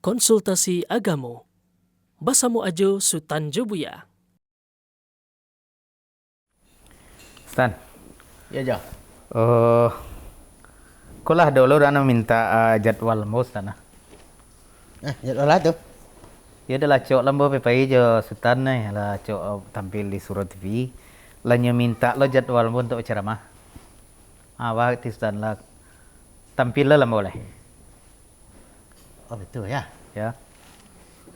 konsultasi agama. Bersama ajo Sultan Jobuya. Stan, Ya, Jo. kulah dulu Rana minta jadwal mau Stan. Jadwal lah tu. Ya adalah cok lambo PPI jo Sultan nih lah cok tampil di Surat TV. Lanya minta lo jadwal mau untuk ceramah. Waktu Stan lah tampil lah boleh. Oh, betul ya. Ya.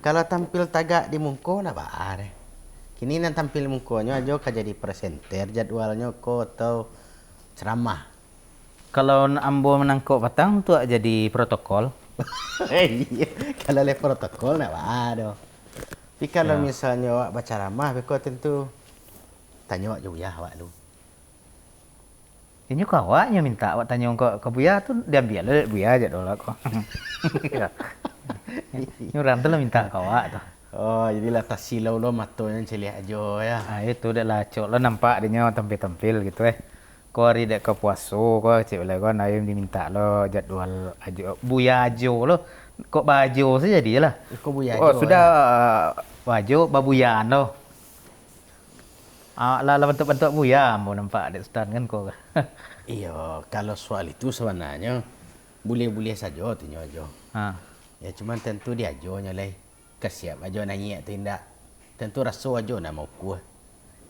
Kalau tampil tagak di muka nak baar. Kini nan tampil mukanya aja ka jadi presenter jadwalnya ko atau ceramah. Kalau ambo menangkok batang tu jadi protokol. Iya, kalau le protokol nak baar. Tapi kalau Ya. misalnya awak baca ramah, beko tentu tanya awak juga ya awak lu. Ini kau awaknya minta awak tanya ke Buya tu dia biar le Buya jadwal kok. Ini orang tu lah minta kau awak tu. Oh, jadilah tak silau lo matonya celik aja ya. Itu dah lah cok lo nampak dia tampil-tampil gitu Kau hari dek ke puaso kau cik boleh kau ayam diminta lo jadwal ajo Buya ajo lo. Kok baju saja dia lah. Kau buya Oh aja. sudah baju babuyan lo. Lah bentuk-bentuk Buya mau nampak dek Stan kan kau. Iya, kalau soal itu sebenarnya boleh-boleh saja tanya aja. Ha. Ya cuman tentu dia aja nyalai. Kesiap aja nanya tu indak. Tentu rasa aja nak mau kuah.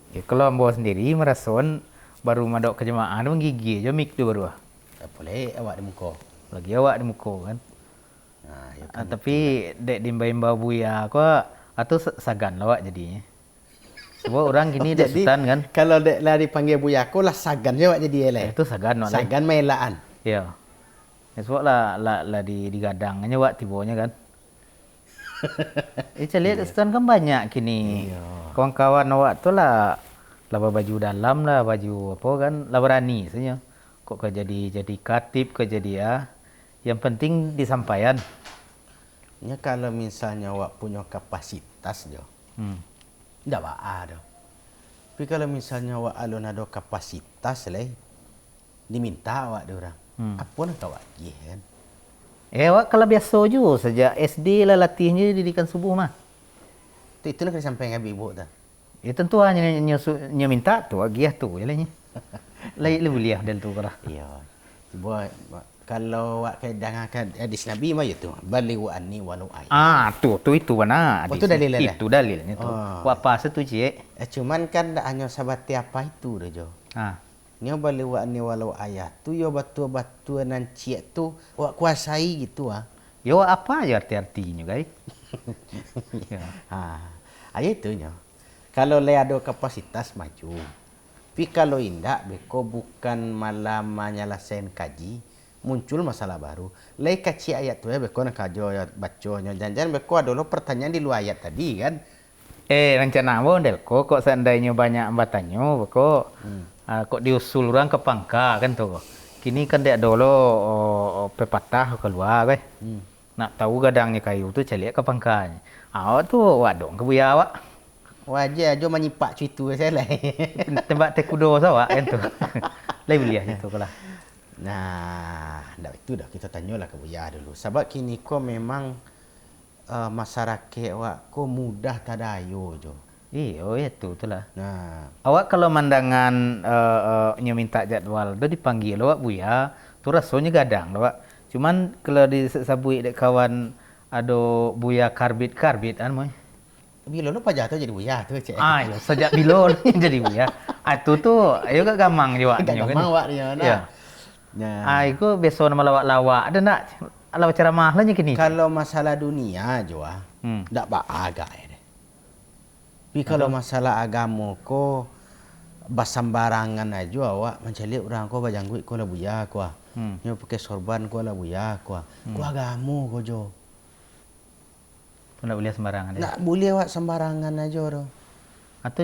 Ya, kalau ambo sendiri merasakan baru madok ke jemaah tu menggigil je mik tu baru. Tak boleh awak di muka. Lagi awak di muka kan. Ya kan. Tapi dek dimba-imba Buya kau atau sagan lah awak jadinya. Sebab orang gini dek Jadi, Sultan kan. kalau dek lah dipanggil Buya aku lah sagan je awak jadi eleh. Itu sagan nak lain. Sagan melaan. Ya. Ya sebab lah digadangnya awak tibonya kan. Calik dek Sultan kan banyak kini. Iya. Kawan-kawan awak tu lah baju dalam lah, baju apa kan, lah berani sebenarnya. Kok kau jadi katib, kau jadi yang penting disampaikan. Ya kalau misalnya awak punya kapasitas je. Ndak ada. Tapi kalau misalnya awak alun ada kapasitas leh, diminta awak dia orang. Apa nak awak gih kan? Awak kalau biasa juga sejak SD lah latihnya didikan subuh mah. Itu nak kena sampai dengan ibu dah. Ya tentu hanya minta tu, agiah tu je lah nya. Lain boleh del tu kalau. Iya. Cuba kalau awak kadang akan hadis Nabi mah itu bali wa anni walau ayat. Tu itu benar. Oh, tu dalil lah. Itu dalilnya tu. Oh. Wa apa tu cik? Cuman kan tak hanya sabati apa itu dah jo. Nyo bali wa anni walau ayat. Tu yo batu-batu nan cik tu awak kuasai gitu Yo apa aja arti-artinya guys? Ya. Ayat itu nyo. Kalau le ada kapasitas maju. Tapi kalau indak beko bukan malam menyelesaikan kaji, muncul masalah baru. Le kaci ayat tu beko nak kajo ayat bacanya. Jangan beko ada lo pertanyaan di luar ayat tadi kan. Rencana awak del kok seandainya banyak ambatannya kok kok diusul orang ke pangka kan tu. Kini kan dia dulu pepatah keluar Nak tahu gadangnya kayu tu calik ke pangkanya. Awak tu wadong ke Buya awak. Wajar aja menyipak cuitu saya lah. Tembak tekudo sawak kan tu. Lain boleh itu kalau. Nah, itu dah kita tanyalah ke Buya dulu. Sebab kini ko memang masyarakat awak ko mudah tadayo jo. Iya itu lah. Nah, Awak kalau mandangan minta jadwal tu dipanggil awak Buya, tu rasanya gadang awak. Cuman kalau disabui dek kawan ada Buya karbit an moy. bila lo pajak tu jadi Buya tu cik. Ya, sejak bila lo jadi Buya. Itu tu ayo gak gamang juga. Gak gampang awak dia nah. Ya. Nah, Itu besok nama lawak-lawak ada nak lawak ceramah lah kini. kalau masalah dunia jo ndak agak deh. Tapi kalau masalah agama ko basambarangan aja awak mencari orang ko bajangguit ko lah Buya ko. Nyo pakai sorban ko lah Buya ko. Ko agama ko jo. Tidak boleh sembarangan. Nak boleh awak sembarangan aja ro. Atau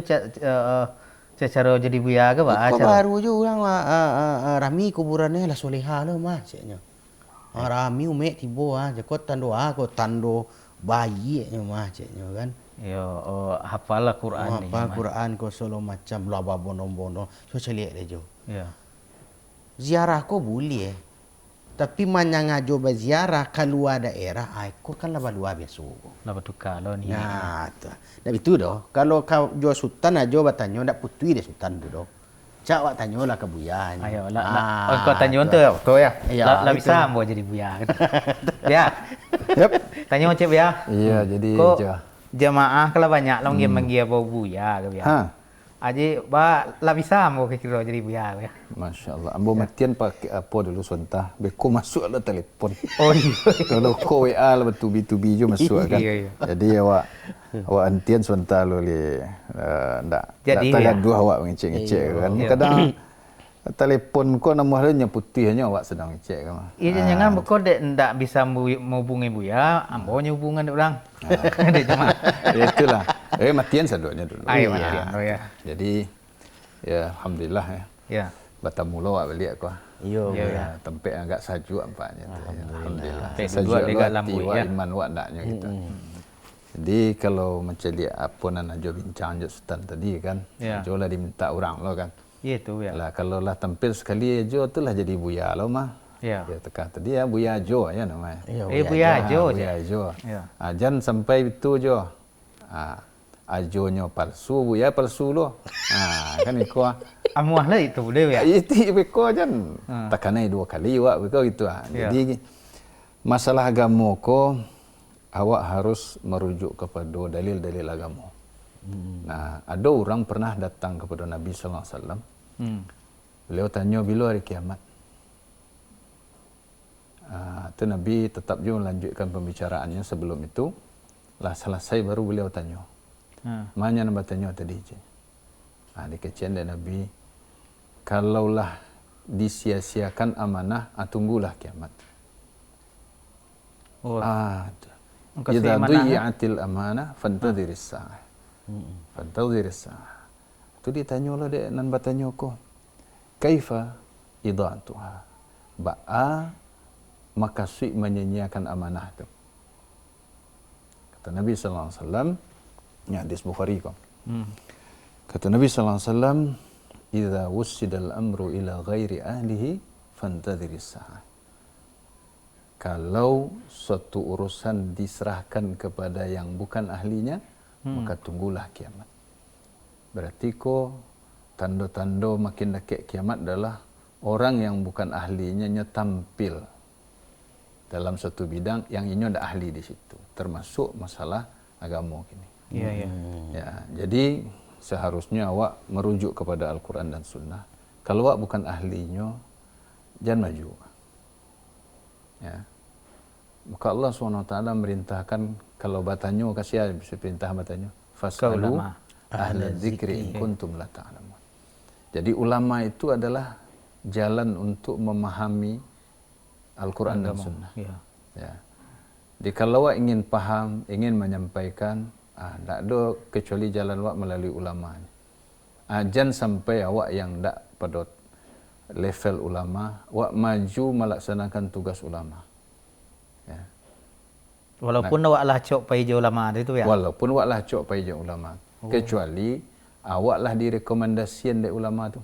cara jadi Buya ke pak? Kau baru je orang rami kuburannya lah soleha lo mah caknya. Rami umek tibo jakot tando tando bayi mah caknya kan. Yo, hafal Quran ni. Hafal Quran ko solo macam laba bono-bono. So celik dia jo. Ya. Ziarah ko boleh. Tapi manyangajo berziarah keluar daerah, aku kan lah balua biasa. Lah bertukar lo ni. Nah, tu. Dah itu doh. Kalau kau jo sultan ajo bertanya ndak putui deh sultan tu doh. Cak wak tanya lah ke buya. Ayo lah kau tanya tu betul ya. Lah bisa ambo jadi buya. Ya. Yep. Tanya cik buya. Iya, jadi Kok jemaah kalau banyak long dia manggil buya ke buya. Ha. Aji ba lah bisa ambo kira jadi buya ya. Masya-Allah. Ambo matian pakai apa dulu sontah. Beko masuk lah telefon. Oh iya. Kalau ko WA lah bertubi-tubi je masuk kan. Iya. Jadi awak antian sontah lo le ndak. Jadi tak ya. dua awak ngecek-ngecek kan. Iya. Kadang telefon ko nama dia putih hanya awak sedang ngecek kan. Iya jangan beko dek ndak bisa menghubungi buya, ambo hubungan dek orang. Dek jemaah. Itulah. Matian saduanya dulu. Ayo matian oh ya. Jadi ya alhamdulillah ya. Ya. Batamula awak balik aku. Yo. Ya. Tempat agak sajuk ampaknya. Alhamdulillah. Sajuk dekat lampu ya. Iman wak naknya gitu. Jadi kalau macam dia apa nan ajo bincang je Sultan tadi kan. Ya. Ajo lah diminta orang lo kan. Iya tu ya. Lah kalau lah tampil sekali ajo tu lah jadi buya lo mah. Ya. Ya tekan tadi ya buya ajo ya namanya. Buya ajo je. Buya ajo. Ya. Jangan sampai itu jo. Ajonya palsu, buya palsu lo. Kan iko. Amuah lah itu dia ya. Itu beko jan. Takanai 2 kali wak beko gitu. Ya. Jadi masalah agama ko awak harus merujuk kepada dalil-dalil agama. Nah, ada orang pernah datang kepada Nabi sallallahu alaihi wasallam. Beliau tanya bila hari kiamat. Itu Nabi tetap juga melanjutkan pembicaraannya sebelum itu. Lah selesai baru beliau tanya. Mana nak bertanya tadi je. Dikecian dari Nabi, kalaulah disia-siakan amanah, tunggulah kiamat. Oh. Idza dhiyatil amanah fantadhiris sa'ah. Fantadhiris sa'ah. Tu ditanya lah dia nan bertanya ko. Kaifa idatuha? Maka sui menyanyiakan amanah tu. Kata Nabi sallallahu alaihi wasallam, ya hadis Bukhari ko. Kata Nabi sallallahu alaihi wasallam, "Idza wussidal amru ila ghairi ahlihi fantadhiris sa'ah." Kalau suatu urusan diserahkan kepada yang bukan ahlinya, maka tunggulah kiamat. Berarti ko tanda-tanda makin dekat kiamat adalah orang yang bukan ahlinya tampil dalam satu bidang yang ini ada ahli di situ, termasuk masalah agama kini. Iya. Ya, jadi seharusnya awak merujuk kepada Al-Quran dan Sunnah. Kalau awak bukan ahlinya, jangan maju. Ya. Maka Allah SWT merintahkan kalau batanyo kasih bisa perintah batanyo. Fas'alu ahla dzikri in kuntum la ta'lamun. Jadi ulama itu adalah jalan untuk memahami Al-Quran dan Sunnah. Ya. Jadi kalau awak ingin paham, ingin menyampaikan, tak ada kecuali jalan awak melalui ulama. Jangan sampai awak yang tak pada level ulama, awak maju melaksanakan tugas ulama. Ya. Walaupun awak lah cok pai je ulama itu ya. Walaupun awak lah cok pai je ulama. Kecuali awak lah direkomendasian dari ulama tu.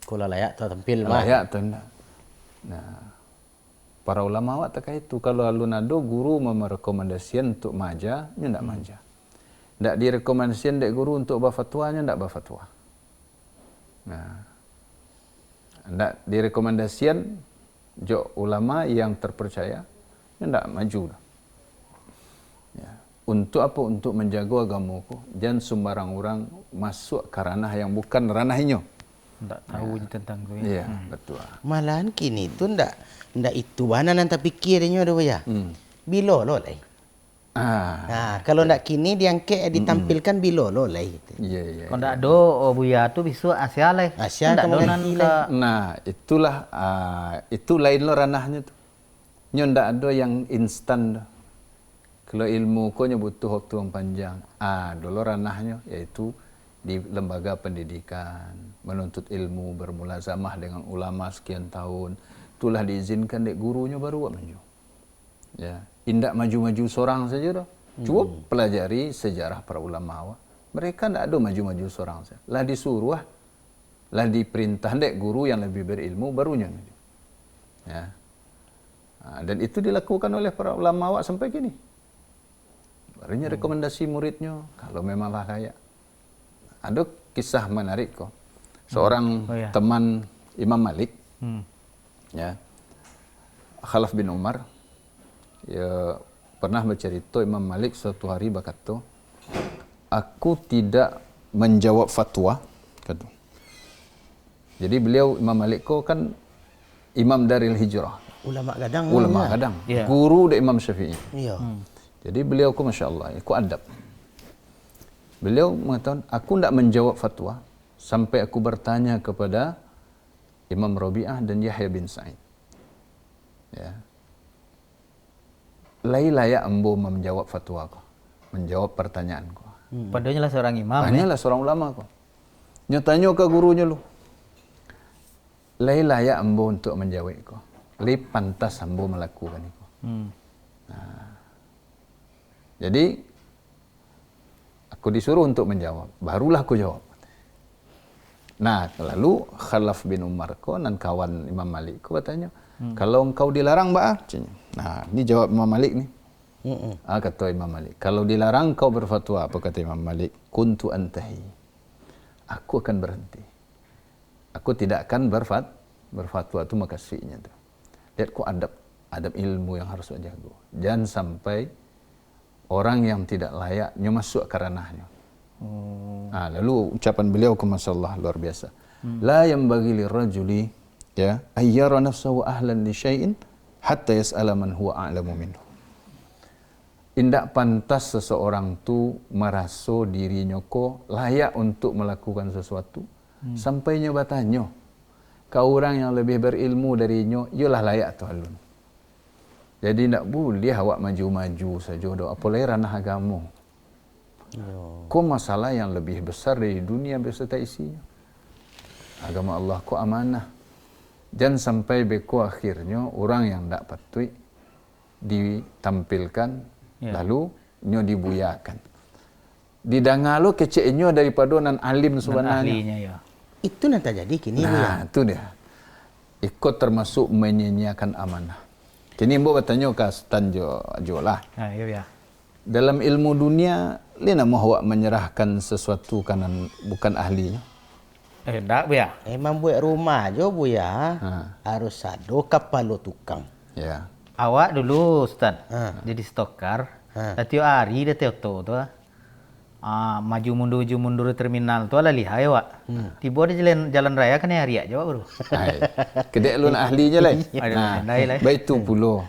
Kalau layak tu tampil mah. Layak tu enggak. Nah, para ulama awak terkait itu kalau alun ado guru merekomendasian untuk maja, nya ndak maja. Ndak direkomendasian dek guru untuk berfatwa, nya ndak berfatwa. Nah, ndak direkomendasian jo ulama yang terpercaya, nya ndak maju dah. Ya. Untuk apa? Untuk menjaga agamaku. Jangan sembarang orang masuk ke ranah yang bukan ranahnya. Tak tahu je tentang tu Ya, ya. betul. Malahan kini tu ndak itu mana nanti pikirnya ada ya. Bilo lo lai. Kalau ndak kini diangkat ditampilkan bilo lo lai. Ya. Kalau ndak ada buya tu bisu Asia lai. Asia ndak kamu donan ganti ke lai. Nah, itulah itu lain lo ranahnya tu. Nyo ndak ada yang instan dah. Kalau ilmu ko nya butuh waktu yang panjang. Dulu ranahnya yaitu di lembaga pendidikan, menuntut ilmu, bermulazamah dengan ulama sekian tahun, itulah diizinkan dek gurunya baru buat maju. Ya, indak maju-maju seorang saja dah. Cuba pelajari sejarah para ulama awak. Mereka ndak ada maju-maju seorang saja. Lah disuruh lah diperintah dek guru yang lebih berilmu barunya maju. Ya. Dan itu dilakukan oleh para ulama awak sampai kini. Barunya rekomendasi muridnya kalau memanglah layak. Ada kisah menarik kok. Seorang teman Imam Malik, ya, Khalaf bin Umar, ya, pernah bercerita Imam Malik suatu hari berkata, aku tidak menjawab fatwa. Kata. Jadi beliau Imam Malik ko kan Imam Daril Hijrah. Ulama gadang. Ulama kadang. Guru dari Imam Syafi'i. Iya. Jadi beliau ku Masya Allah, ku adab. Beliau mengatakan, aku tidak menjawab fatwa sampai aku bertanya kepada Imam Rabi'ah dan Yahya bin Sa'id. Ya. Layak ambo menjawab fatwa ko, menjawab pertanyaan ko. Padahal lah seorang imam. Tanyalah seorang ulama ko. Nyatanya ke gurunya lu. Layak ambo untuk menjawab ko. Lai pantas ambo melakukan itu. Jadi aku disuruh untuk menjawab, barulah aku jawab. Nah, lalu Khalaf bin Umar ko dan kawan Imam Malik ko katanya, kalau engkau dilarang bah, nah ini jawab Imam Malik nih. Kata Imam Malik, kalau dilarang kau berfatwa, apa kata Imam Malik? Kuntu antahi. Aku akan berhenti. Aku tidak akan berfatwa itu makasihnya tu. Lihat ku adab ilmu yang harus jago. Jangan sampai orang yang tidak layaknya masuk ke ranahnya. Lalu ucapan beliau ke masyaallah luar biasa. La yanbaghi lirajuli ya ayyara nafsahu ahlan li syai'in hatta yas'ala man huwa a'lamu minhu. Indak pantas seseorang tu merasa dirinya ko layak untuk melakukan sesuatu sampai nyoba tanya ke orang yang lebih berilmu darinya, ialah layak tu alun. Jadi tak boleh awak maju-maju saja dah. Apalagi ranah agama. Kau masalah yang lebih besar dari dunia beserta isinya. Agama Allah kau amanah. Jangan sampai beko akhirnya orang yang tak patut ditampilkan lalu nyo dibuyakan. Didangalo keceknya daripada nan alim sebenarnya. Itu nanti jadi kini. Nah, itu dia. Ikut termasuk menyanyiakan amanah. Kini mbok bertanya ke Stan Jo lah. Iya. Dalam ilmu dunia, lina mau awak menyerahkan sesuatu kanan bukan ahlinya. Tak ya. Emang buat rumah aja bu ya. Harus ada kapal tukang. Ya. Awak dulu Ustaz, jadi stokar. Tiap hari dia teoto tu. Maju mundur terminal tu lah lihai awak. Tiba di jalan raya kan hari aja baru. Kedek lu ahlinya lah. Baik tu pula.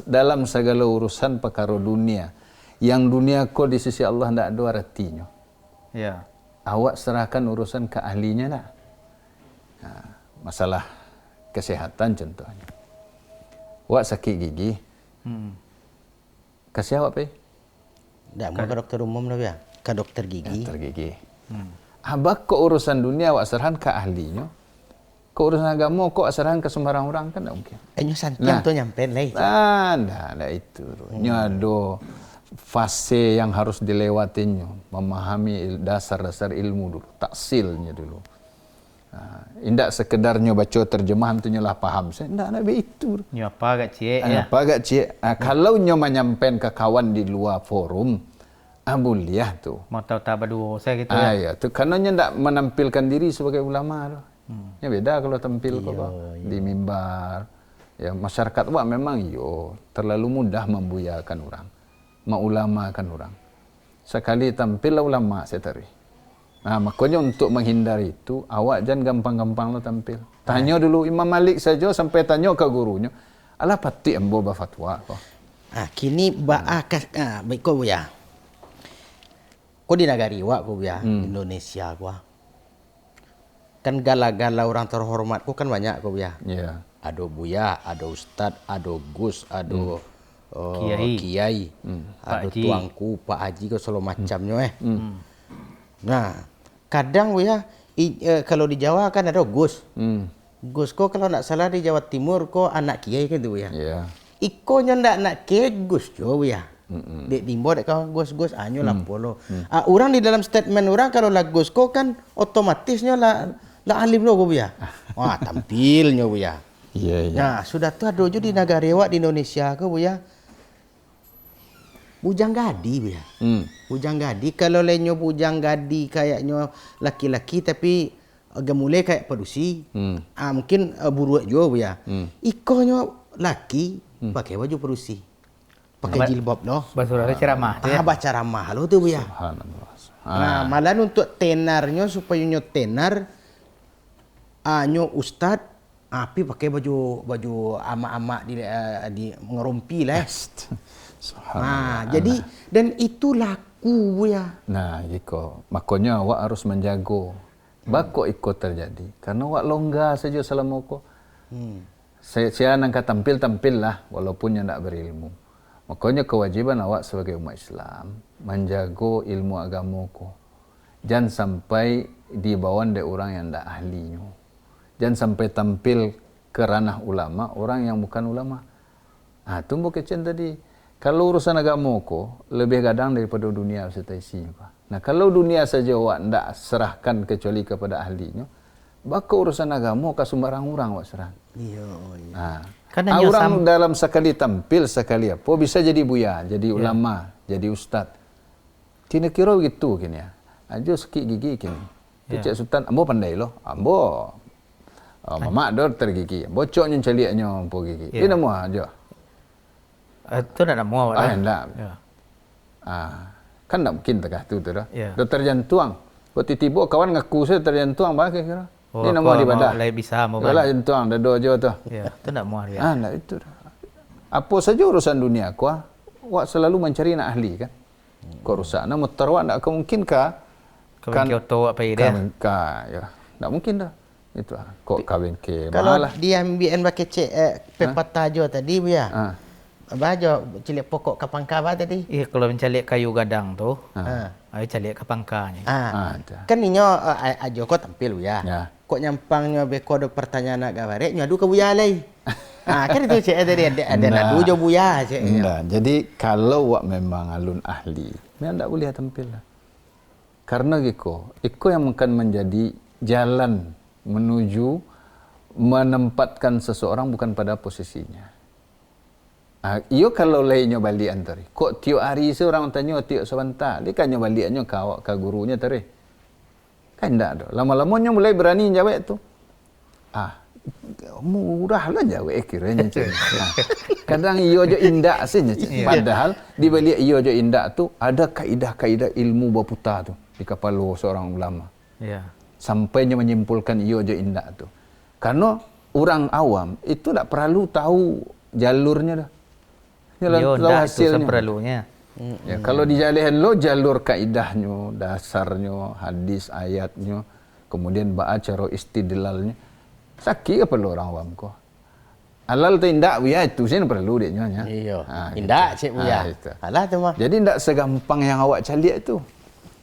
Dalam segala urusan perkara dunia, yang dunia ko di sisi Allah tidak ada artinya. Ya. Awak serahkan urusan ke ahlinya lah. Masalah kesehatan contohnya. Awak sakit gigi. Kasih awak pe? Tak mau ke dokter umum lah ya. Ke dokter gigi. Dokter gigi. Abak ke urusan dunia awak serahkan ke ahlinya. Ke urusan agama kok serahkan ke sembarang orang kan tak mungkin. Santiam tu nyampe lah itu. Nah, itu. Ada fase yang harus dilewatinya, memahami dasar-dasar ilmu dulu, taksilnya dulu. Indak sekedarnya baca terjemahan tu nyolah paham. Saya indak nak itu. Nyo apa agak cie ya. Apa agak cie. Kalau nyo menyampaikan ke kawan di luar forum, boleh tu. Mau tahu tak berdua saya gitu ya. Ya, tu karena nyo ndak menampilkan diri sebagai ulama tu. Ya beda kalau tampil di mimbar. Ya masyarakat wak memang terlalu mudah membuyakan orang, mengulamakan orang. Sekali tampil ulama saya tarik. Makanya untuk menghindari itu, awak jangan gampang-gampang lo tampil. Tanya dulu Imam Malik saja sampai tanya ke gurunya. Alah pati ambo berfatwa kok. Kini baik kau ya. Kau di negara wak kau ya, Indonesia kau. Kan gala-gala orang terhormat kau kan banyak kau ya. Iya. Ada buya, ada ustad, ada gus, ada kiai, ada tuangku, Pak Haji kau selalu macamnya Nah, kadang ya kalau di Jawa kan ada gus. Gus kok kalau nak salah di Jawa Timur kok anak kiai kan tu ya. Iya. Iko nya ndak nak kiai gus jo ya. Dek timbo dek kau gus anyo lah polo. Orang di dalam statement orang kalau lah gus kok kan otomatisnya lah alim lo kau ya. Wah tampilnya ya. Iya, iya. Nah, sudah tu ada je di negara awak di Indonesia ke Buya. Bujang gadi Buya. Bujang gadi, kalau lainnya bujang gadi kayaknya laki-laki tapi agak mulai kayak perusi. Mungkin buruak juga Buya. Ikonya laki pakai baju perusi. Pakai jilbab loh. Basurale ceramah tu ya. Baca ramah lo tu Buya. Subhanallah. Nah, malah untuk tenarnya supaya nyo tenar nyo ustad api pakai baju ama-ama di ngerumpi lah. Subhanallah. Jadi dan itu laku ya. Nah, iko. Makanya awak harus menjago. Bako iko terjadi. Karena awak longgar saja selama ko. Saya nangka tampil lah walaupun yang tak berilmu. Makanya kewajiban awak sebagai umat Islam menjago ilmu agama ko. Jangan sampai dibawa oleh orang yang tak ahlinya. Jangan sampai tampil ke ranah ulama orang yang bukan ulama. Tumbuh kecen tadi. Kalau urusan agama ko lebih gadang daripada dunia serta isinya. Nah, kalau dunia saja awak ndak serahkan kecuali kepada ahlinya, baka urusan agama ka sembarang orang awak serah. Iya. Kan Orang dalam sekali tampil sekali apa bisa jadi buya, jadi ulama, jadi ustad. Tina kira begitu kini ya. Ajo sikit gigi kini. Cik Sultan, ambo pandai loh. Ambo mamak dokter gigi. Bocok nyen celiaknya ambo gigi. Dia nama aja. Itu nak nama awak. Enggak. Kan tak mungkin tegah tu dah. Dokter jantung. Waktu tiba kawan ngaku saya dokter jantung bah kira. Ini nama di badah. Lai bisa mau. Lah jantung dah dua je tu. Ya, itu nak mau dia. Enggak itu dah. Apa saja urusan dunia ku, awak selalu mencari nak ahli kan. Kau rusak nak mutar awak tak kemungkinkah? Kan Kyoto apa dia? Ya. Tak mungkin dah. Itu kok kawin ke Kalau malah. dia ambil pakai pepatah jo tadi Buya. Bajo cilik pokok kapangka ba tadi? Iya, kalau mencalik kayu gadang tu, ayo calik kapangkanya. Kan ninyo ajo ko tampil Buya. Kok nyampangnya beko ada pertanyaan nak gabarek nyadu ke Buya lai. Kan itu cik tadi ada nadu jo Buya cik. Jadi kalau awak memang alun ahli, memang tak boleh tampil lah. Karena iko yang akan menjadi jalan menuju menempatkan seseorang bukan pada posisinya. Iyo kalau lainnya balik antari. Kok tiap hari seorang tanya tiap sebentar, dia kan baliknya kawak ke gurunya tadi. Kan tak ada. Lama-lamanya mulai berani jawab tu. Murahlah jawab kiranya. Kadang iyo je indak saja. Padahal di balik iyo je indak tu ada kaidah-kaidah ilmu berputar tu di kepala seorang ulama. Sampainya menyimpulkan iyo je indak tu. Karena orang awam itu tak perlu tahu jalurnya dah. Yo, dah itu seperlunya. Ya, kalau di jalihan lo jalur kaidahnya, dasarnya, hadis, ayatnya, kemudian baca cara istidlalnya. Sakit apa lo orang awam ko? Alal tu indak Buya itu sih perlu dia nya. Iya. Indak cik Buya. Alah tu mah. Jadi indak segampang yang awak caliak tu.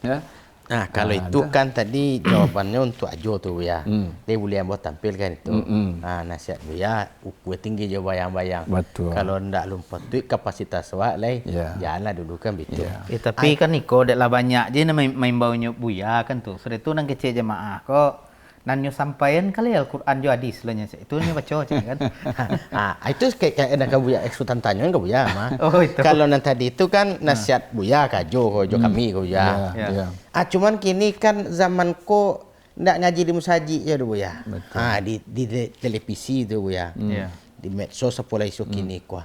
Ya. Nah, kalau itu kan tadi jawabannya untuk ajo tu Buya. Dia boleh ambil tampil kan itu. Nasihat Buya, gue tinggi je bayang-bayang. Betul. Kalau ndak lompat tu kapasitas awak lai, janganlah dulu kan begitu. Tapi kan Niko dak lah banyak je main baunya Buya kan tu. Sudah tu nang kecil jemaah kok. Nanyo sampaian kali Al-Quran jo hadis lah nya. Itu nya baca kan. Itu kayak ada Buya Sultan tanya kan Buya mah. Itu. Kalau nanti tadi itu kan nasihat Buya kajo kami Buya. Cuman kini kan zaman ko ndak ngaji di musaji ya Buya. Di televisi tu Buya. Di medsos sepula isu kini ko.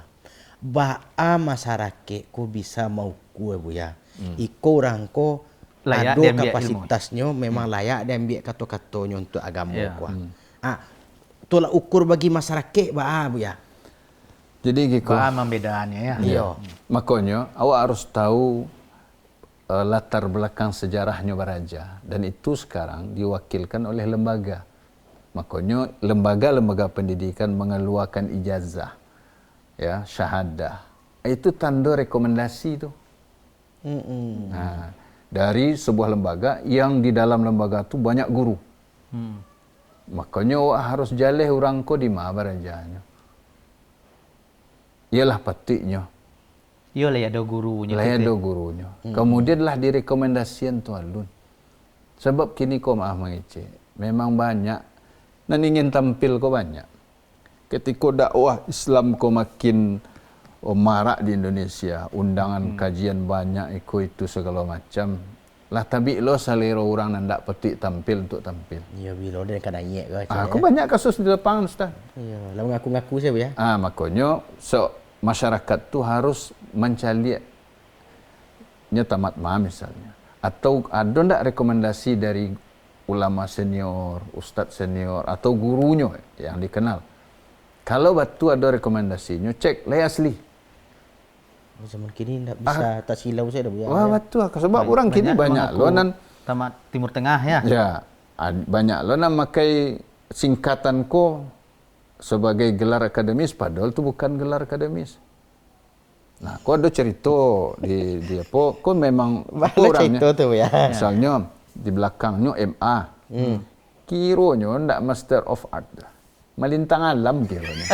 Masyarakat ko bisa mau kue Buya. Iko orang ko layak ada kapasitasnya memang layak dan ambil kata-katanya untuk agama ko. Itulah ukur bagi masyarakat Buya. Jadi gitu. Membedaannya ya. Iya. Makanya awak harus tahu latar belakang sejarahnya Baraja dan itu sekarang diwakilkan oleh lembaga. Makanya lembaga-lembaga pendidikan mengeluarkan ijazah, ya, syahadah. Itu tanda rekomendasi tu. Dari sebuah lembaga yang di dalam lembaga tu banyak guru. Makanya awak harus jaleh orang ko di mana Barajanya. Ialah patiknya. Yo lah ada gurunya. Lah ada gurunya. Kemudianlah direkomendasian tu alun. Sebab kini ko maaf mengece. Memang banyak nan ingin tampil ko banyak. Ketika dakwah Islam ko makin marak di Indonesia, undangan kajian banyak, itu segala macam. Lah tapi lo selera orang nandak petik tampil untuk tampil. Ya bila dia kan ayat ke. Aku banyak kasus di lapangan, Ustaz. Ya, lah mengaku-ngaku saya ya. Makanya masyarakat tu harus mencari tamat misalnya. Atau ada ndak rekomendasi dari ulama senior, ustaz senior atau gurunya yang dikenal. Kalau batu ada rekomendasinya, cek lah asli. Zaman kini tak bisa tak silau saya dah ya. Wah betul, sebab orang kini banyak lo nan tamat Timur Tengah ya. Ya, banyak lo nan makai singkatan ko sebagai gelar akademis, padahal itu bukan gelar akademis. Nah, ko ada cerita di apa? Ko memang apa orangnya? Cerita tu ya. Misalnya di belakangnya MA, kironya ndak Master of Art, melintang alam kironya.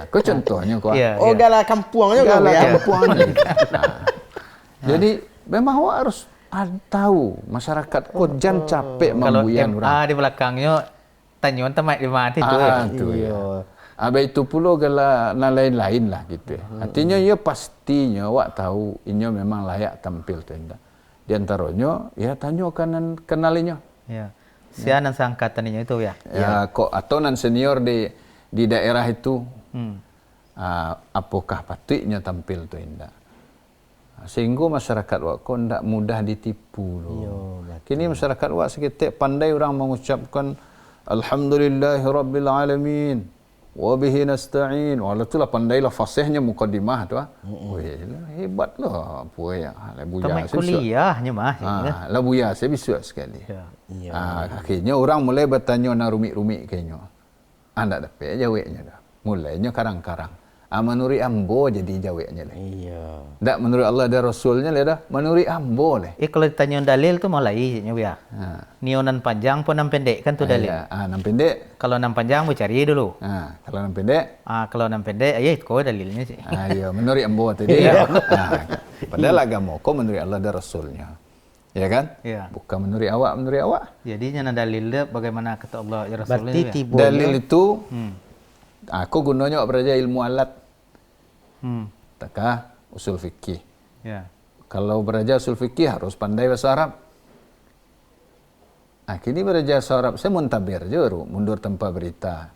Ko contohnya ko. Yeah, gala kampuangnya kau Gala ya. kampuangnya. Jadi memang awak harus tahu masyarakat ko jangan capek Kalau membuyan MA orang. di belakangnya tanyon tempat di mati tu. Itu ya. Habis itu pula gala lain-lain lah gitu ya. Artinya ya pastinya awak tahu ini memang layak tampil tu indah. Di antaranya ya tanya kanan kenalinya. Ya. Sianan seangkatan ini itu ya. Ya kok atau nan senior di daerah itu. Apakah patutnya tampil tu indah. Sehingga masyarakat wak kau ndak mudah ditipu loh. Kini masyarakat wak seketik pandai orang mengucapkan Alhamdulillahirabbil alamin wa bihi nasta'in. Walau itulah pandailah fasihnya mukadimah tu hebat lah apa ya. Tamat kuliahnya mah. Lah buya saya bisa sekali. Ya. Akhirnya orang mulai bertanya na rumit-rumit kayaknya. Ndak dapat jawabnya dah. Mulainya karang-karang. Menurut ambo jadi jawabnya lah. Iya. Tak menurut Allah dan Rasulnya lah dah. Menurut ambo lah. Kalau ditanya dalil tu mulai ya. Nionan panjang pun nam pendek kan tu dalil. Nam pendek. Kalau nam panjang boleh cari dulu. Kalau nam pendek. Kalau nam pendek, ya itu dalilnya sih. Ya menurut ambo tadi. Padahal agama kau menurut Allah dan Rasulnya. Ya kan? Ya. Bukan menurut awak. Jadi nyana dalil dia bagaimana kata Allah ya Rasulnya. Berarti ya? tiba Dalil itu aku gunanya belajar ilmu alat. Takah usul fikih. Ya. Kalau belajar usul fikih harus pandai bahasa Arab. Kini belajar bahasa Arab saya muntabir je mundur tanpa berita.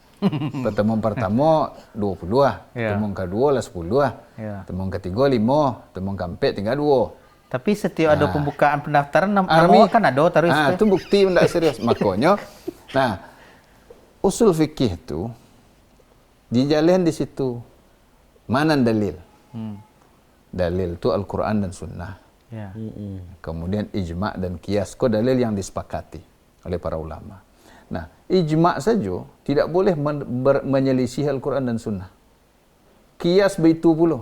Pertemuan pertama 20 lah. Ya. Pertemuan kedua lah 10 lah. Ya. Pertemuan ketiga 5. Pertemuan keempat tinggal 2. Tapi setiap ada pembukaan pendaftaran nama kan ada terus. Itu bukti tidak serius. Makanya, usul fikih itu dijalin di situ. Mana dalil? Dalil itu Al-Quran dan Sunnah. Ya. Kemudian ijma' dan qiyas. Kau dalil yang disepakati oleh para ulama. Nah, ijma' saja tidak boleh menyelisih Al-Quran dan Sunnah. Qiyas begitu pula.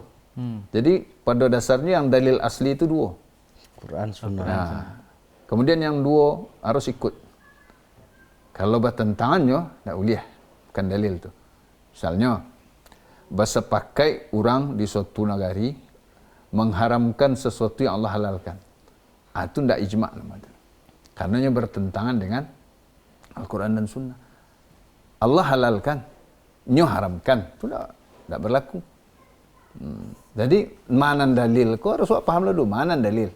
Jadi pada dasarnya yang dalil asli itu 2. Quran Sunnah. Kemudian yang 2 harus ikut. Kalau bertentangannya, tak boleh. Bukan dalil itu. Misalnya, bahasa pakai orang di suatu negari mengharamkan sesuatu yang Allah halalkan. Itu tidak ijma' namanya. Karena bertentangan dengan Al-Quran dan Sunnah. Allah halalkan, nyo haramkan. Itu tidak berlaku. Jadi mana dalil? Kau harus paham dulu mana dalil.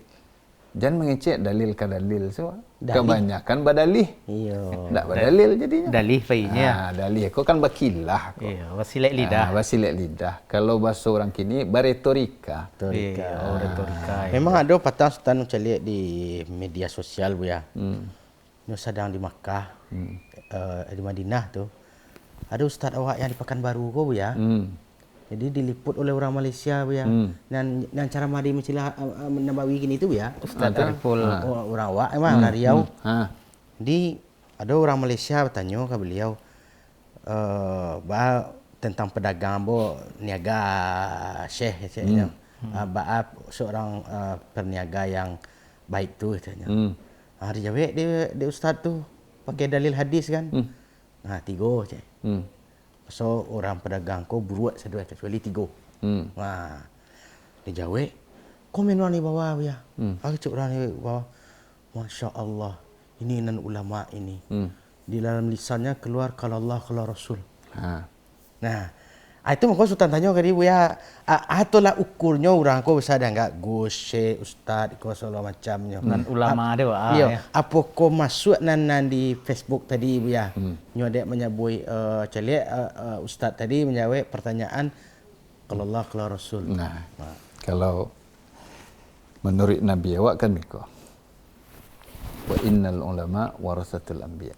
Jangan mengecek dalil ke dalil. Kebanyakan badalih. Iya. Tak badalil jadinya. Dalih bayinya. Dalih. Kau kan bakilah. Iya, wasilat lidah. Wasilat lidah. Kalau bahasa orang kini beretorika. Iya, retorika. Memang ada patah Sultan saya lihat di media sosial bu ya. Dia sedang di Makkah, di Madinah tu. Ada ustaz awak yang di Pekanbaru kau bu ya. Jadi diliput oleh orang Malaysia bu ya. Dan cara madi mencilah Nabawi gini tu bu ya. Ustaz Ariful. Orang awak emang orang Riau. Di Ada orang Malaysia bertanya ke beliau tentang pedagang bo niaga syekh katanya. Seorang perniaga yang baik tu katanya. Dia jawab dia ustaz tu pakai dalil hadis kan. 3 cik. So orang pedagang kau buat sedua kecuali 3. Dia jawab, komen orang ni bawah ya. Aku cakap orang ni bawah. Masya Allah, ini nan ulama ini. Di dalam lisannya keluar kalau Allah kalau Rasul. Ha. Nah, itu maka Sultan tanya ke dia Buya, atulah ukurnya orang ko bisa ada enggak Gus, Syekh, Ustaz, ko segala macamnya. Nan ulama dia Iya, ya. apa ko masuk nan di Facebook tadi Buya. Nyo dek menyabui celiak Ustaz tadi menjawab pertanyaan kalau Allah kalau Rasul. Nah, kalau menurut Nabi awak kan miko. Wa innal ulama warasatul anbiya.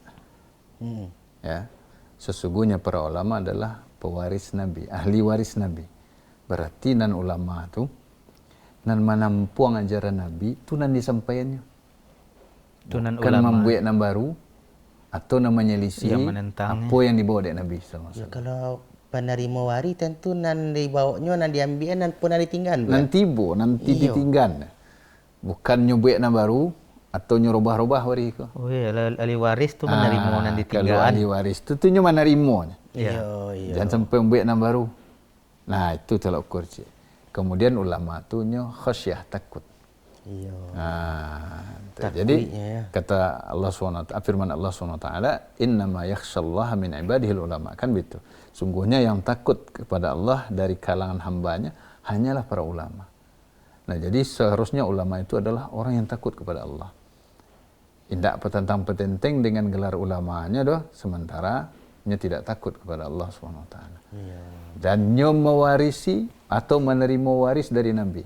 Ya. Sesungguhnya para ulama adalah pewaris Nabi, ahli waris Nabi. Berarti nan ulama tu nan manampuang ajaran Nabi tu nan disampaikannya. Tu nan Kan ulama. membuat nan baru atau nan menyelisih Yang menentangnya. apa yang dibawa dari Nabi SAW. Ya, kalau penerima wari tentu nan dibawanya nan diambil nan pun nan ditinggal. Buya. Nanti nanti Iyo. ditinggal. Bukan nyubuat nan baru atau nyurubah-rubah wari ko. Oh iya, ahli waris tu menerima nan Kalau ditinggal. ahli waris tu tu nyo menerima. Iya. Jangan sampai membuat nan baru. Nah, itu tolak ukur cik. Kemudian ulama tu nyo khasyah, takut. Iya. Jadi Takwiknya ya. kata Allah SWT, firman Allah SWT, innama yakhshallaha min ibadihil ulama. Kan begitu. Sungguhnya yang takut kepada Allah dari kalangan hambanya hanyalah para ulama. Nah, jadi seharusnya ulama itu adalah orang yang takut kepada Allah. Tidak petentang-petenteng dengan gelar ulamanya doh, sementara nya tidak takut kepada Allah SWT. Dan nya mewarisi atau menerima waris dari Nabi.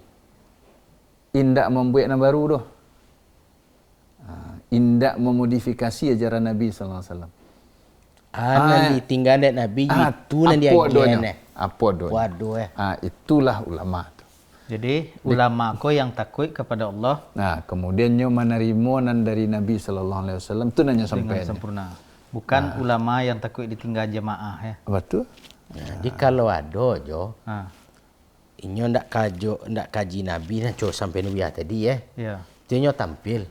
Indak membuat yang baru doh. Indak memodifikasi ajaran Nabi SAW. Nan ditinggal dek Nabi itu nan dia Apa doanya? Waduh Itulah ulama tu. Jadi ulama ko yang takut kepada Allah Nah, kemudiannya menerima nan dari Nabi SAW tu nanya dengan sampai. sempurna. Bukan ulama yang takut ditinggal jemaah ya. Betul? Jadi kalau ada jo, Ha. inyo ndak kaji Nabi dan co sampai Nabi tadi Ya. Itu inyo tampil.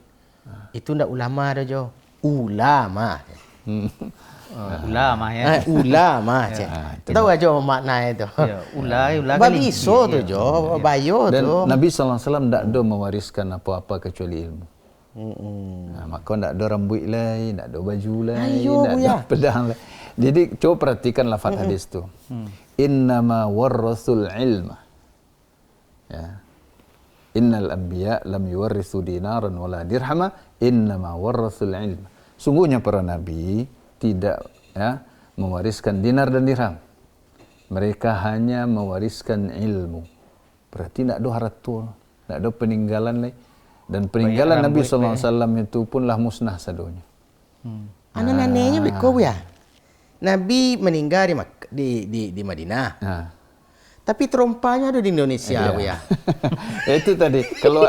Itu ndak ulama dah jo. Ulama. Ulama ya. Ulama cek. Tahu aja makna itu. Ya, ulah Babi iso tu jo, bayo Dan tu. Nabi SAW tidak ada mewariskan apa-apa kecuali ilmu. Nah, maka tidak ada rambut lain, tidak ada baju lain, Ayo, tidak ada Buya. pedang lain. Jadi coba perhatikan lafaz hadis tu. Innama warrasul ilma. Ya. Innal anbiya lam yuwarrisu dinaran wala dirhama, innama warrasul ilma. Sungguhnya para nabi tidak mewariskan dinar dan dirham. Mereka hanya mewariskan ilmu. Berarti tidak ada harta, tidak ada peninggalan lain. Dan peninggalan Nabi SAW itu punlah musnah sadonya. Anak-anaknya beko ya. Nabi meninggal di Madinah. Nah. Tapi terompanya ada di Indonesia ya. Itu tadi kalau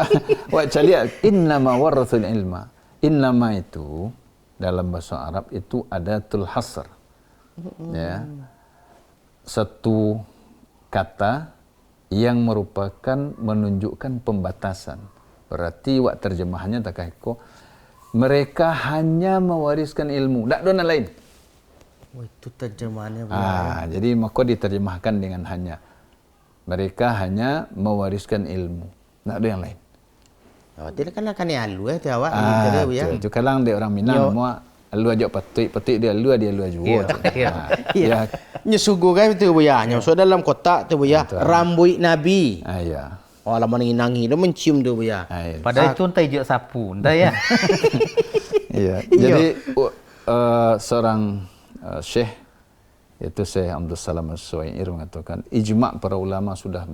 awak lihat innama warathul ilma. Innama itu dalam bahasa Arab itu adatul hasr. Ya. Satu kata yang merupakan menunjukkan pembatasan. Berarti wak terjemahannya takahiko mereka hanya mewariskan ilmu, tak ada yang lain. Oh, itu terjemahannya. Jadi maka diterjemahkan dengan hanya. Mereka hanya mewariskan ilmu, tak ada yang lain. Oh, tidak kan akan alu tu awak ya. Itu kalang dia orang Minang semua alu ajak petik dia alu juga. Ya. Nyesugu kan itu bu ya. Nyosok dalam kotak tu bu ya. Rambut Nabi. Ya. Oh, lama nangi-nangi dia mencium tu bu ya. Padahal itu entah ijak sapu, entah ya. Iya. Jadi seorang syekh yaitu Syekh Abdul Salam As-Suwair mengatakan ijma' para ulama sudah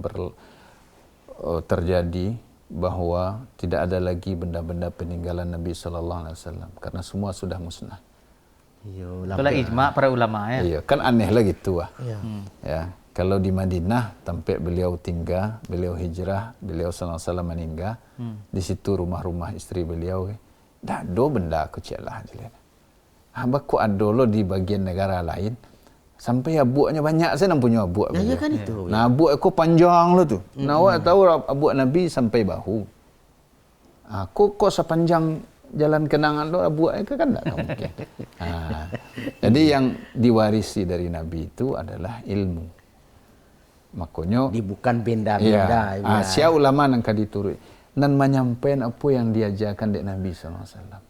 terjadi bahwa tidak ada lagi benda-benda peninggalan Nabi sallallahu alaihi wasallam karena semua sudah musnah. Itulah ijma' para ulama ya. Iya, kan aneh lah gitu ah. Iya. Ya, kalau di Madinah tempat beliau tinggal, beliau hijrah, beliau sallallahu alaihi wasallam meninggal, di situ rumah-rumah istri beliau, dah ada benda kecil lah je. Baku ada lo di bagian negara lain, sampai abuaknya banyak, saya nampunya abuak. Ya kan itu. Nah, abuak aku panjang lo tu. Nah, awak tahu abuak Nabi sampai bahu. Aku kok sepanjang jalan kenangan lo abuak itu kan tak mungkin. Jadi yang diwarisi dari Nabi itu adalah ilmu. Makanya bukan benda-benda. Ya. Sia ulama nang kaditurut nan menyampaikan apa yang diajarkan dari Nabi SAW.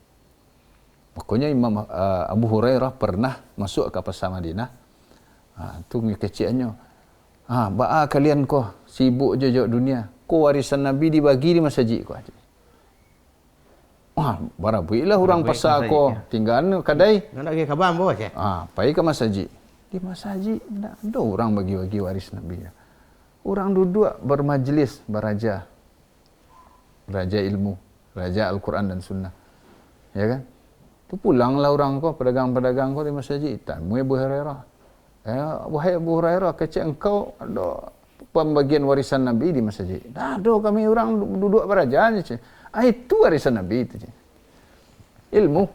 Makanya Imam Abu Hurairah pernah masuk ke pasar Madinah. Tu kecilnya. Ba'a kalian ko sibuk je jauh dunia. Ko warisan Nabi dibagi di masjid ko aja. Barabuilah orang pasal ko tinggal kadai. Nak pergi kabar boleh je. Pergi ke masjid. Di masjid tak ada orang bagi-bagi waris Nabi. Orang duduk bermajlis, beraja. Raja ilmu, raja Al-Quran dan Sunnah. Ya kan? Tu pulanglah orang ko, pedagang-pedagang ko di masjid. Tamu Abu Hurairah. Wahai Abu Hurairah, kecil engkau ada pembagian warisan Nabi di masjid. Dah ada kami orang duduk beraja je. Itu warisan Nabi itu je. Ilmu.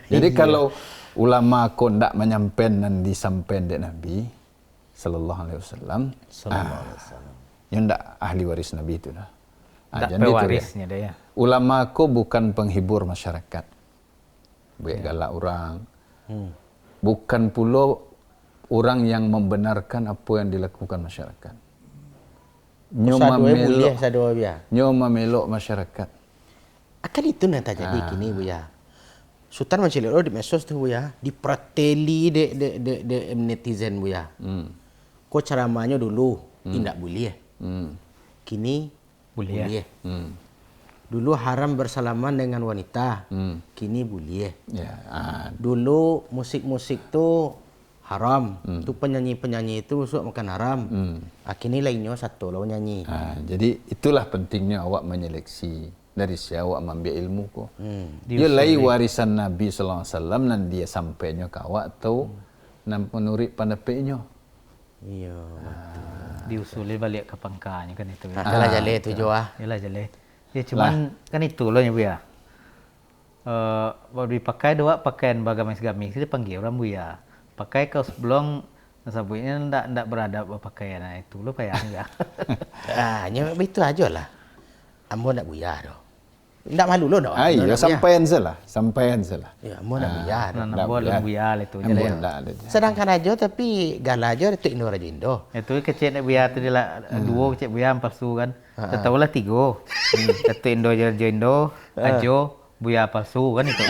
Jadi kalau ulama ko ndak menyampaikan dan disampaikan dek Nabi sallallahu alaihi wasallam. Yang ndak ahli waris Nabi itu dah. Tak Jadi pewarisnya dia ya. Ulama ko bukan penghibur masyarakat. Buat galak orang. Bukan pula orang yang membenarkan apa yang dilakukan masyarakat. Nyoma melok masyarakat. Akan itu yang terjadi kini Buya. Sultan Mancilero di medsos tu Buya, diprateli de netizen Buya. Ko ceramahnya dulu tidak boleh. Kini boleh. Dulu haram bersalaman dengan wanita. Kini boleh. Dulu musik-musik tu haram. Tu penyanyi-penyanyi itu masuk makan haram. Kini lainnya satu lawan nyanyi. Jadi itulah pentingnya awak menyeleksi dari siapa awak mengambil ilmu ko. Dia lai warisan Nabi sallallahu alaihi wasallam dan dia sampainya ke awak tu nan menurut pandapainya. Iya. Diusuli balik ke pangkanya kan itu. Yalah jale tu jo Yalah jale. Ya cuman kan itu loh ya Bu ya. Baru dipakai dua pakaian bagamis-gamis dia panggil orang Bu ya. Pakai kaos blong sabuknya ndak beradab pakaian. Itu loh payahnya. Nya itu aja lah. Ambo nak Buya doh. Ndak malu lo doh. Ya sampaian salah. Ya, ambo nak Buya doh. Nak boleh Buya itu je. Sedangkan aja tapi gala aja tu Indo Raja Indo. Itu kecil nak Buya tu dia lah dua kecil Buya palsu kan. Tahu lah tiga. Satu Indo Raja Indo, ajo Buya palsu kan itu.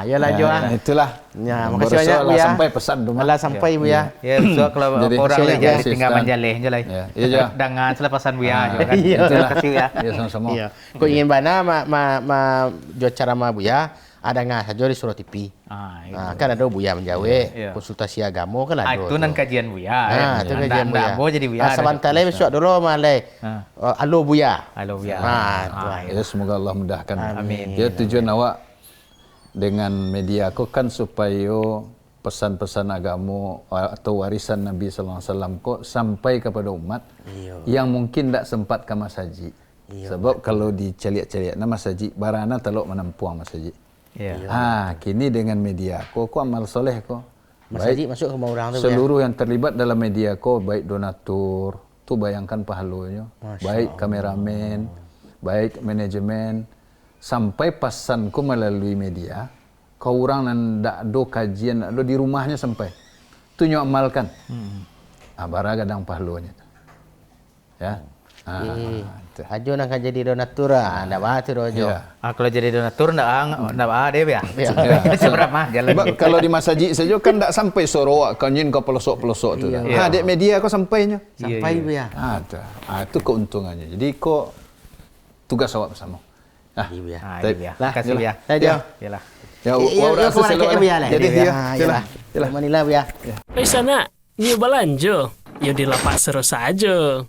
Yalah jo Itulah. Ya, makasih banyak Buya. Sampai pesan tu Malah sampai Buya. Ya, so kalau orang lain jadi tinggal menjaleh je lah. Ya je. Dengan selepasan Buya kan. Itulah. Kasih ya. Ya sama-sama. Iya. Kau ingin bana jo cara ma Buya ada ngah saja di Surau TV. Kan ada Buya menjawe, konsultasi agama kan ada. Itu nan kajian Buya. Itu kajian Buya. Mau jadi Buya. Sebentar lagi besok dulu malai. Halo Buya. Halo Buya. Ya semoga Allah mudahkan. Amin. Ya tujuan awak dengan media ko kan supaya pesan-pesan agama atau warisan Nabi sallallahu alaihi wasallam ko sampai kepada umat yang mungkin tak sempat ke masjid. Sebab kalau diceliak-celiak nama masjid barana telok menampuang masjid. Kini dengan media ko amal soleh ko. Masjid masuk ke rumah orang tu. Seluruh yang terlibat dalam media ko baik donatur, tu bayangkan pahalanya, baik kameramen, baik manajemen, sampai pesanku melalui media, kau orang nan dak do kajian, dak do di rumahnya sampai, tu nyo amalkan, bara gadang pahalanya, ya. Ajo nak jadi donatur, ndak batu dojo. Kalau jadi donatur ndak ada ya. Seberapa jalan. Kalau di masjid saja kan ndak sampai sorowak kanyin ke pelosok-pelosok tu. Dek media kau sampainya. Sampai ya. Itu keuntungannya. Jadi kau tugas awak bersama. Iya. Kasih ya. Yalah. Ya, orang selesai lah. Jadi ya. Yalah. Manilah ya. Sana, nyo balanjo. Yo di lapak seru saja.